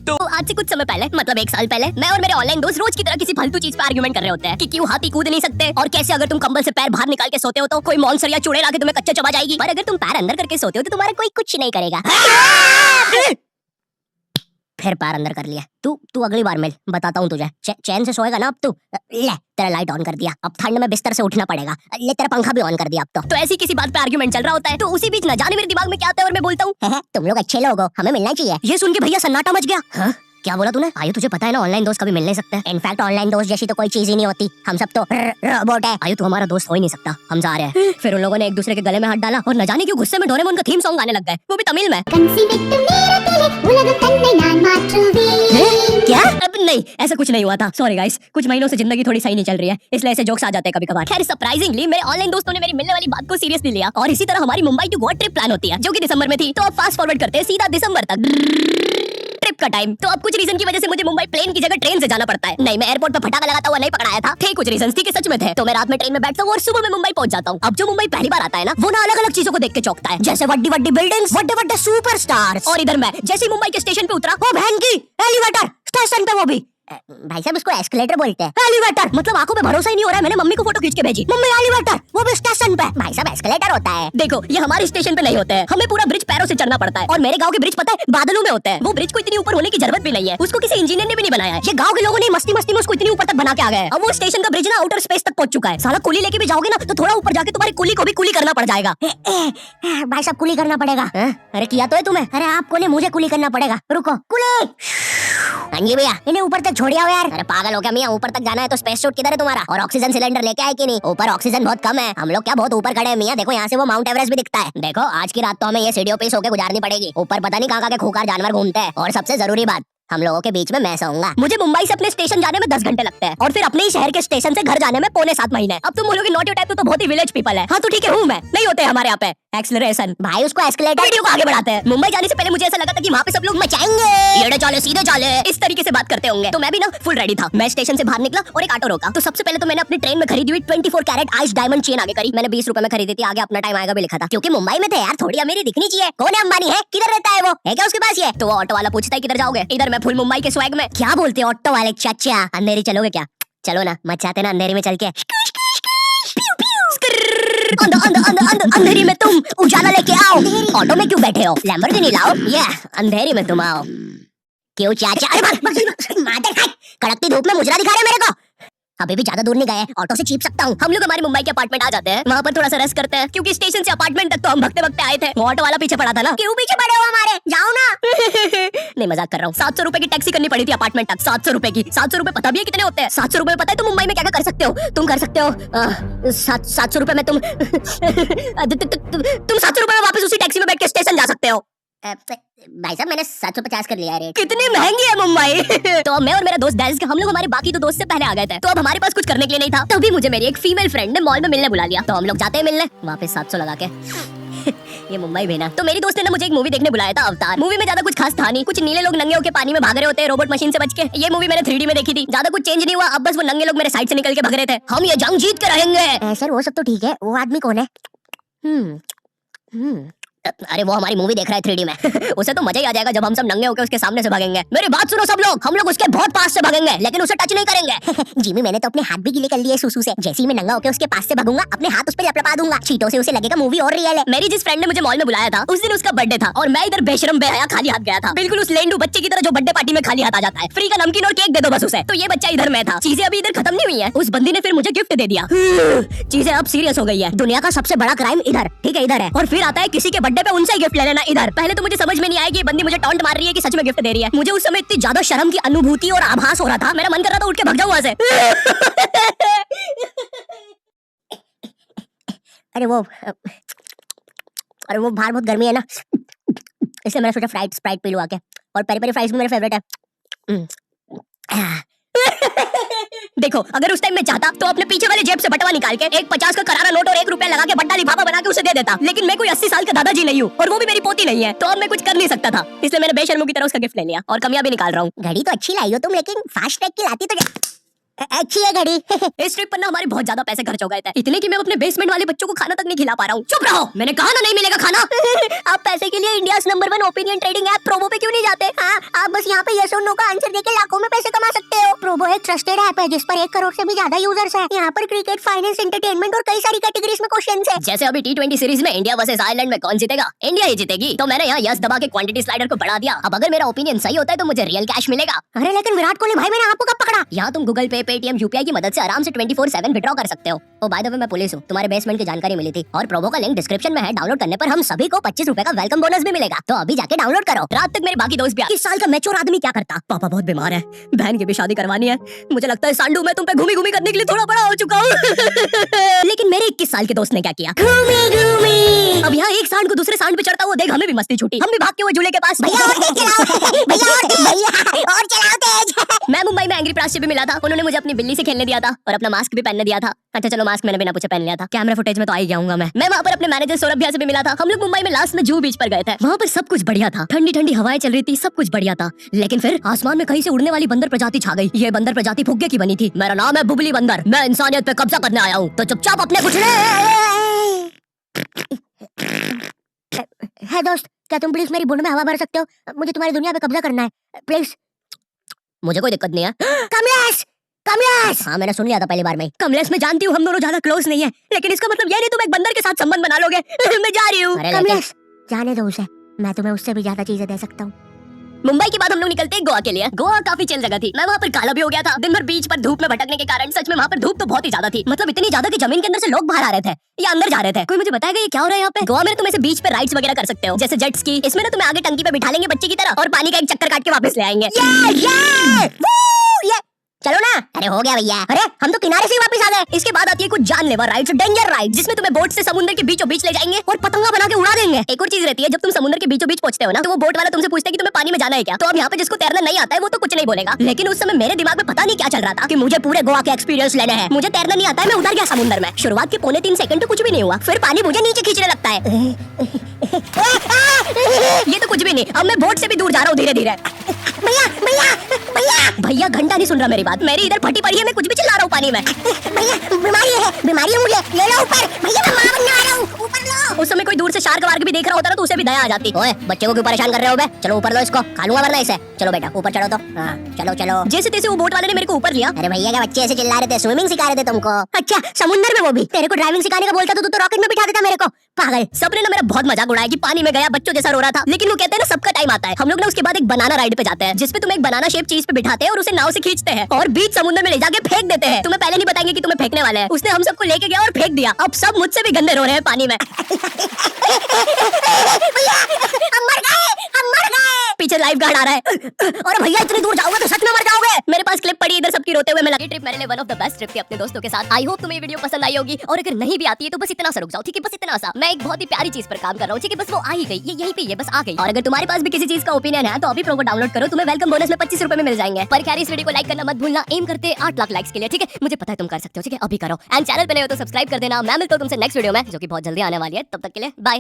तो आज से कुछ समय पहले, मतलब 1 साल पहले, मैं और मेरे ऑनलाइन दोस्त रोज की तरह किसी फालतू चीज पे आर्गुमेंट कर रहे होते हैं कि क्यों हाथी कूद नहीं सकते और कैसे अगर तुम कंबल से पैर बाहर निकाल के सोते हो तो कोई मॉन्स्टर या चुड़ैल आके तुम्हें कच्चा चबा जाएगी, पर अगर तुम पैर अंदर करके सोते हो तो तुम्हारा कोई कुछ नहीं करेगा। फिर पैर अंदर कर लिया। तू अगली बार मिल, बताता हूँ तुझे। चैन से सोएगा ना अब तू। ले तेरा लाइट ऑन कर दिया, अब ठंड में बिस्तर से उठना पड़ेगा। ले तेरा पंखा भी ऑन कर दिया अब तो ऐसी किसी बात पे आर्गुमेंट चल रहा होता है, तो उसी बीच न जाने मेरे दिमाग में क्या आता है और मैं बोलता हूँ तुम लोग अच्छे लोग हो, हमें मिलना चाहिए। ये सुन के भैया सन्नाटा मच गया। हाँ? क्या बोला तूने? आयु तुझे पता है ना ऑनलाइन दोस्त कभी मिल नहीं सकते। इनफैक्ट ऑनलाइन दोस्त जैसी तो कोई चीज ही नहीं होती, हम सब तो रोबोट है। आयु तू हमारा दोस्त हो ही नहीं सकता, हम जा रहे हैं। फिर उन लोगों ने एक दूसरे के गले में हाथ डाला और न जाने क्यों गुस्से में डोरेमोन का थीम सॉन्ग गाने लग गए, वो भी तमिल में। क्या? अब नहीं, ऐसा कुछ नहीं हुआ था। सॉरी गाइस, कुछ महीनों से जिंदगी थोड़ी सही नहीं चल रही है, इसलिए ऐसे जोक्स आ जाते हैं कभी कभार। खैर सरप्राइजिंगली मेरे ऑनलाइन दोस्तों ने मेरी मिलने वाली बात को सीरियसली लिया और इसी तरह हमारी Mumbai to Goa trip plan होती है, जो कि दिसंबर में थी। तो अब फास्ट फॉरवर्ड करते हैं सीधा दिसंबर तक ट्रिप का टाइम। तो अब कुछ रीजन की वजह से मुझे मुंबई प्लेन की जगह ट्रेन से जाना पड़ता है। नहीं, मैं एयरपोर्ट पे फटाका लगाता हुआ नहीं पकड़ाया था। थे कुछ रीजन थी कि सच में थे। तो मैं रात में ट्रेन में बैठता हूँ और सुबह में मुंबई पहुंच जाता हूँ। अब जो मुंबई पहली बार आता है ना, वो ना अलग अलग चीजों को देख के चौंकता है, जैसे वड्डी वड्डी बिल्डिंग्स, वड्डे वड्डे सुपरस्टार्स। और इधर मैं जैसे ही मुंबई के स्टेशन पे उतरा, वो बहन की एलिवेटर स्टेशन पे, वो भी भाई साहब उसको एस्केलेटर बोलते हैं। एलिवेटर मतलब आंखों पे भरोसा ही नहीं हो रहा है। मैंने मम्मी को फोटो खींच के भेजी, मम्मी एलिवेटर, वो भी स्टेशन पे। भाई साहब एस्केलेटर होता है। देखो ये हमारे स्टेशन पे नहीं होते हैं, हमें पूरा ब्रिज पैरों से चढ़ना पड़ता है। और मेरे गांव के ब्रिज पता है बादलों में होते हैं। वो ब्रिज को इतनी ऊपर होने की जरूरत भी नहीं है, उसको किसी इंजीनियर ने भी नहीं बनाया है। ये गांव के लोगों ने मस्ती मस्ती में उसको इतनी ऊपर तक बना के आ गए। अब वो स्टेशन का ब्रिज ना आउटर स्पेस तक पहुंच चुका है। साला कुली लेके भी जाओगे ना तो थोड़ा ऊपर जाके तुम्हारी कुली को भी कुली करना पड़ जाएगा। भाई साहब कुली करना पड़ेगा। अरे किया तो है तुम्हें? अरे आपको नहीं, मुझे कुली करना पड़ेगा। रुको, कुली। हाँ जी भैया, इन्हें ऊपर तक छोड़िया हो यार। अरे पागल हो क्या मियां, ऊपर तक जाना है तो स्पेस सूट किधर है तुम्हारा? और ऑक्सीजन सिलेंडर लेके आए कि नहीं? ऊपर ऑक्सीजन बहुत कम है, हम लोग क्या बहुत ऊपर खड़े हैं मियां। देखो यहाँ से वो माउंट एवरेस्ट भी दिखता है। देखो आज की रात तो हमें ये सीढ़ियों पे सो के गुजारनी पड़ेगी। ऊपर पता नहीं कहाँ के खूंखार जानवर घूमते हैं। और सबसे जरूरी बात, हम लोगों के बीच में मैं सोऊंगा। मुझे मुंबई से अपने स्टेशन जाने में 10 घंटे लगते हैं और फिर अपने ही शहर के स्टेशन से घर जाने में पौने 7 महीने। अब तुम बोलोगे नॉट योर टाइप, तो बहुत ही विलेज पीपल है। हाँ तो ठीक है, हूँ मैं। नहीं होते हमारे यहाँ पे एक्सेलरेशन। भाई उसको एस्केलेटर, वीडियो को आगे बढ़ाते हैं। मुंबई जाने से पहले मुझे ऐसा लगा था कि वहाँ पे सब लोग मचाएंगे, टेढ़े चाले सीधे चाले, इस तरीके से बात करते होंगे। तो मैं भी ना फुल रेडी था। मैं स्टेशन से बाहर निकला और एक ऑटो रोका। तो सबसे पहले तो मैंने अपनी ट्रेन में खरीदी हुई 24 कैरेट आइस डायमंड चेन आगे करी। मैंने 20 रुपए में खरीदी थी, आगे अपना टाइम आएगा भी लिखा था, क्योंकि मुंबई में थे यार, थोड़ी अमीरी दिखनी चाहिए। कौन है अंबानी है? किधर रहता है वो? है क्या उसके पास ये? तो ऑटो वाला पूछता है किधर जाओगे? इधर मैं फुल मुंबई के स्वैग में। क्या बोलते हो ऑटो वाले चाचा? अंधेरी चलोगे क्या? चलो ना, मचाते ना अंधेरी में चल के। अंधेरी में तुम उजाला लेके आओ। ऑटो में क्यों बैठे हो? लैम्बोर्गिनी लाओ। ये अंधेरी में तुम आओ। क्यों चाचा? अरे मादर खाए, कड़कती धूप में मुजरा दिखा रहे मेरे को। अभी भी ज्यादा दूर नहीं गए, ऑटो से चीप सकता हूँ। हम लोग हमारे मुंबई के अपार्टमेंट आ जाते हैं, वहाँ पर थोड़ा सा रेस्ट करते हैं, क्योंकि स्टेशन से अपार्टमेंट तक तो हम भगते भगते आए थे। वो ऑटो वाला पीछे पड़ा था ना। क्यों पीछे पड़े हो हमारे? जाओ ना। नहीं मजाक कर रहा हूँ। 700 रुपए की टैक्सी करनी पड़ी थी अपार्टमेंट तक। 700 रुपए की। 700 रुपए पता भी है कितने होते हैं? 700 रुपए में पता है तुम मुंबई में क्या क्या कर सकते हो? तुम कर सकते हो 700 रुपए में तुम 700 रुपए में वापस उसी टैक्सी में बैठ के स्टेशन जा सकते हो। भाई साहब मैंने 750 कर लिया रेट। कितनी महंगी है मुंबई। तो मैं और मेरा दोस्त डैज, हम लोग हमारे बाकी तो दोस्त से पहले आ गए थे, तो अब हमारे पास कुछ करने के लिए नहीं था। तभी मुझे मेरी एक फीमेल फ्रेंड ने मॉल में मिलने बुला लिया। तो हम लोग जाते हैं मिलने, वापस 700 लगा के। ये मुंबई भेना। तो मेरी दोस्त ने ना मुझे एक मूवी देखने बुलाया था, अवतार। मूवी में ज्यादा कुछ खास था नहीं, कुछ नीले लोग नंगे होकर पानी में भाग रहे होते हैं रोबोट मशीन से बच के। ये मूवी मैंने 3D में देखी थी, ज्यादा कुछ चेंज नहीं हुआ। अब बस वो नंगे लोग मेरे साइड से निकल के भाग रहे थे। हम ये जंग जीत के रहेंगे। सर वो सब तो ठीक है, वो आदमी कौन है? अरे वो हमारी मूवी देख रहा है 3D में। उसे तो मजा ही आ जाएगा जब हम सब नंगे होकर उसके सामने से भागेंगे। मेरी बात सुनो सब लोग, हम लोग उसके बहुत पास से भागेंगे, लेकिन उसे टच नहीं करेंगे। जिमी मैंने तो अपने हाथ भी गीले कर लिए सुसु से। जैसे ही मैं नंगा होकर उसके पास से भागूंगा, अपने हाथ उस पे लपलपा दूंगा। चीटों से उसे लगेगा मूवी और रियल है। मेरी जिस फ्रेंड ने मुझे मॉल में बुलाया था, उस दिन उसका बर्थडे था और मैं इधर बेशरम बेहया खाली हाथ गया था, बिल्कुल उस लेंडू बच्चे की तरह जो बर्थडे पार्टी में खाली हाथ आ जाता है। फ्री का नमकीन और केक दे दो बस उसे। तो ये बच्चा इधर मैं था। चीजें अभी इधर खत्म नहीं हुई है। उस बंदी ने फिर मुझे गिफ्ट दे दिया। चीजें अब सीरियस हो गई है। दुनिया का सबसे बड़ा क्राइम इधर, ठीक है इधर है, और फिर आता है किसी के बर्थडे पे उनसे गिफ्ट ले लेना इधर। पहले तो मुझे समझ में नहीं आया कि ये बंदी मुझे टॉन्ट मार रही है कि सच में गिफ्ट दे रही है। मुझे उस समय इतनी ज्यादा शर्म की अनुभूति और आभास हो रहा था, मेरा मन कर रहा था उठ के भाग जाऊं वहां से। अरे वो बाहर बहुत गर्मी है ना, इसलिए मैंने सोचा स्प्राइट पी लूं आके। और पेरी पेरी फ्राइज भी मेरे फेवरेट है। देखो अगर उस टाइम में चाहता तो अपने पीछे वाले जेब से बटवा निकाल के एक 50 का करारा नोट और 1 रुपया लगा के बट्टा लिफाफा बना के उसे दे देता, लेकिन मैं कोई 80 साल का दादाजी नहीं हूँ और वो भी मेरी पोती नहीं है, तो अब मैं कुछ कर नहीं सकता था। इसलिए मैंने बेशर्मों की तरह उसका गिफ्ट ले लिया और कमियां भी निकाल रहा हूँ। घड़ी तो अच्छी लाई हो तुम, लेकिन फास्ट ट्रैक की लाती तो अच्छी है घड़ी। इस ट्रिप पर ना हमारे बहुत ज्यादा पैसे खर्च हो गए थे, इतने कि मैं अपने बेसमेंट वाले बच्चों को खाना तक नहीं खिला पा रहा हूँ। चुप रहो, मैंने कहा ना नहीं मिलेगा खाना। आप पैसे के लिए India's number 1 opinion trading app Probo पे क्यों नहीं जाते? हाँ, आप बस यहाँ पे यस और नो का आंसर देके लाखों में पैसे कमा सकते हो। प्रोबो एक ट्रस्टेड ऐप है जिस पर 1 करोड़ से भी ज्यादा यूजर्स हैं। यहाँ पर क्रिकेट, फाइनेंस, एंटरटेनमेंट और कई सारी कैटेगरीज में क्वेश्चंस हैं। जैसे अभी T20 सीरीज में इंडिया वर्सेस आयरलैंड में कौन जीतेगा? इंडिया ही जीतेगी। तो मैंने यहाँ यस दबा के क्वांटिटी स्लाइडर को बढ़ा दिया। अब अगर मेरा ओपिनियन सही होता है तो मुझे रियल कैश मिलेगा। अरे लेकिन विराट कोहली भाई, मैंने आपको कब पकड़ा? यहाँ तुम गूगल पे, पेटीएम, यूपीआई की मदद से आराम से 24/7 विड्रॉ कर सकते हो। ओ बाय द वे, मैं पुलिस हूँ, तुम्हारे बेसमेंट की जानकारी मिली थी और प्रोबो का लिंक डिस्क्रिप्शन में है। डाउनलोड करने पर हम सभी को 25 रुपए का वेलकम बोनस भी मिलेगा। तो अभी जाके डाउनलोड करो। रात तक मेरे बाकी दोस्त भी। 21 साल का मैच्योर आदमी क्या करता? पापा बहुत बीमार है, बहन की भी शादी करवानी है। मुझे लगता है सांडू मैं तुम पे घूमी घूमी करने के लिए थोड़ा बड़ा हो चुका हूँ। लेकिन मेरे 21 साल के दोस्त ने क्या किया? घूमी घूमी। अब यहाँ एक सांड को दूसरे सांड पे चढ़ता हुआ देख हमें भी मस्ती छूटी। हम भी भाग के वो झूले के पास। भैया और तेज चलाओ, भैया और चलाओ तेज। मैं मुंबई में एंग्री प्रास से भी मिला था। उन्होंने मुझे अपनी बिल्ली से खेलने दिया था और अपना मास्क भी पहनने दिया था। अच्छा चलो, मास्क मैंने बिना पूछे पहन लिया था। कैमरा फुटेज में तो आ ही जाऊंगा मैं। वहाँ पर अपने मैनेजर सौरभ भैया से भी मिला था। हम लोग मुंबई में लास्ट में जूहू बीच पर गए थे। वहाँ पर सब कुछ बढ़िया था, ठंडी ठंडी हवाएं चल रही थी, सब कुछ बढ़िया था। लेकिन फिर आसमान में कहीं से उड़ने वाली बंदर प्रजाति छा गई। ये बंदर प्रजाति फुग्गे की बनी थी। मेरा नाम है बुबली बंदर, मैं इंसानियत पे कब्जा करने आया हूँ, तो चुपचाप अपने कुछ है। दोस्त, क्या तुम प्लीज मेरी बुंड में हवा भर सकते हो? मुझे तुम्हारी दुनिया पे कब्जा करना है, प्लीज। मुझे कोई दिक्कत नहीं है। कमलेश, कमलेश। हाँ, मैंने सुन लिया था पहली बार में। कमलेश, मैं जानती हूँ हम दोनों ज्यादा क्लोज नहीं है, लेकिन इसका मतलब ये नहीं तुम एक बंदर के साथ संबंध बना लोगे। मैं जा रही हूँ। कमलेश, जाने दो उसे, मैं तुम्हें उससे भी ज्यादा चीजें दे सकता हूँ। मुंबई के बाद हम लोग निकलते हैं गोवा के लिए। गोवा काफी चिल जगह थी। मैं वहाँ पर काला भी हो गया था। दिन भर बीच पर धूप में भटकने के कारण सच में वहाँ पर धूप तो बहुत ही ज्यादा थी। मतलब इतनी ज्यादा कि जमीन के अंदर से लोग बाहर आ रहे थे या अंदर जा रहे थे। कोई मुझे बताएगा ये क्या हो रहा है यहाँ पे? गोवा में तुम ऐसे बीच पे राइड्स वगैरह कर सकते हो, जैसे जेट स्की। इसमें ना तुम्हें आगे टंकी पे बिठा लेंगे बच्चे की तरह और पानी का एक चक्कर काट के वापस ले आएंगे। चलो ना। अरे हो गया भैया। अरे हम तो किनारे से ही वापस आ गए। इसके बाद आती है कुछ जानलेवा राइड्स, डेंजर राइड, जिसमें तुम्हें बोट से समुद्र के बीचों बीच ले जाएंगे और पतंगा बना के उड़ा देंगे। एक और चीज रहती है, जब तुम समुद्र के बीचों बीच पहुंचते हो ना, तो वो बोट वाला तुमसे पूछता है कि तुम्हें पानी में जाना है क्या। तो अब यहाँ पे जिसको तैरना नहीं आता है वो तो कुछ नहीं बोलेगा, लेकिन उस समय मेरे दिमाग में पता नहीं क्या चल रहा था कि मुझे पूरे गोवा के एक्सपीरियंस लेने हैं। मुझे तैरना नहीं आता है, मैं उतर गया समुद्र में। शुरुआत के पौने 3 सेकंड तो कुछ भी नहीं हुआ, फिर पानी मुझे नीचे खींचने लगता है। ये तो कुछ भी नहीं, अब मैं बोट से भी दूर जा रहा हूँ धीरे धीरे। भैया भैया भैया भैया, घंटा नहीं सुन रहा मेरी बात। मेरी इधर फटी पड़ी है, मैं कुछ भी चिल्ला रहा हूँ पानी में। भैया बीमारी है मुझे, ले लो ऊपर। भैया मैं मां बनने आ रहा हूँ, ऊपर लो। उस समय कोई दूर से शार्क वार्क भी देख रहा होता ना तो उसे भी दया आ जाती। ओए बच्चे को क्यों परेशान कर रहे हो बे? चलो ऊपर लो इसको, खा लूंगा वरना इसे। चलो बेटा ऊपर चढ़ो तो। हाँ चलो चलो। जैसे तैसे वो बोट वाले ने मेरे को ऊपर लिया। अरे भैया क्या बच्चे ऐसे चिल्ला रहे थे? स्विमिंग सिखा रहे थे तुमको? अच्छा समुद्र में वो भी? तेरे को ड्राइविंग सिखाने का बोलता तो तू तो रॉकेट में बिठा देता मेरे को, पागल। सबने ना मेरा बहुत मजाक उड़ाया कि पानी में गया बच्चों जैसा रो रहा था, लेकिन वो कहते हैं ना सबका टाइम आता है। हम लोग ना उसके बाद एक बनाना राइड पे जाते हैं, जिसपे तुम एक बनाना शेप चीज पे बिठाते हैं और उसे नाव से खींचते हैं और बीच समुद्र में ले जाके फेंक देते हैं। तुम्हें पहले नहीं बताएंगे कि तुम्हें फेंकने वाले हैं। उसने हम सबको लेके गया और फेंक दिया। अब सब मुझसे भी गंदे रो रहे हैं पानी में। हम मर गए। पीछे लाइफ गार्ड आ रहा है। और भैया इतनी दूर जाओगे तो सच में मर जाओगे। मेरे पास क्लिप पड़ी इधर सबकी रोते हुए। मैं लगी ट्रिप मेरे लिए one of the best trip थी अपने दोस्तों के साथ। आई होप तुम्हें ये वीडियो पसंद आई होगी, और अगर नहीं भी आती है तो बस इतना सा रुक जाओ, ठीक है? बस इतना सा। मैं एक बहुत ही प्यारी चीज पर काम कर रहा हूँ, ठीक है? बस वो आ ही गई, ये यहीं पे ये बस आ गई। और अगर तुम्हारे पास भी किसी चीज का ओपिनियन है तो अभी प्रोमो डाउनलोड करो, तुम्हें वेलकम बोनस में 25 रुपए में मिल जाएंगे। पर खैर इस वीडियो को लाइक करना मत भूलना। एम करते 8 लाख लाइक्स के लिए, ठीक है? मुझे पता है तुम कर सकते हो, ठीक है? अभी करो। एंड चैनल पे नए हो तो सब्सक्राइब कर देना। मैं मिलता हूँ तुमसे नेक्स्ट वीडियो में, जो कि बहुत जल्दी आने वाली है। तब तक के लिए बाय।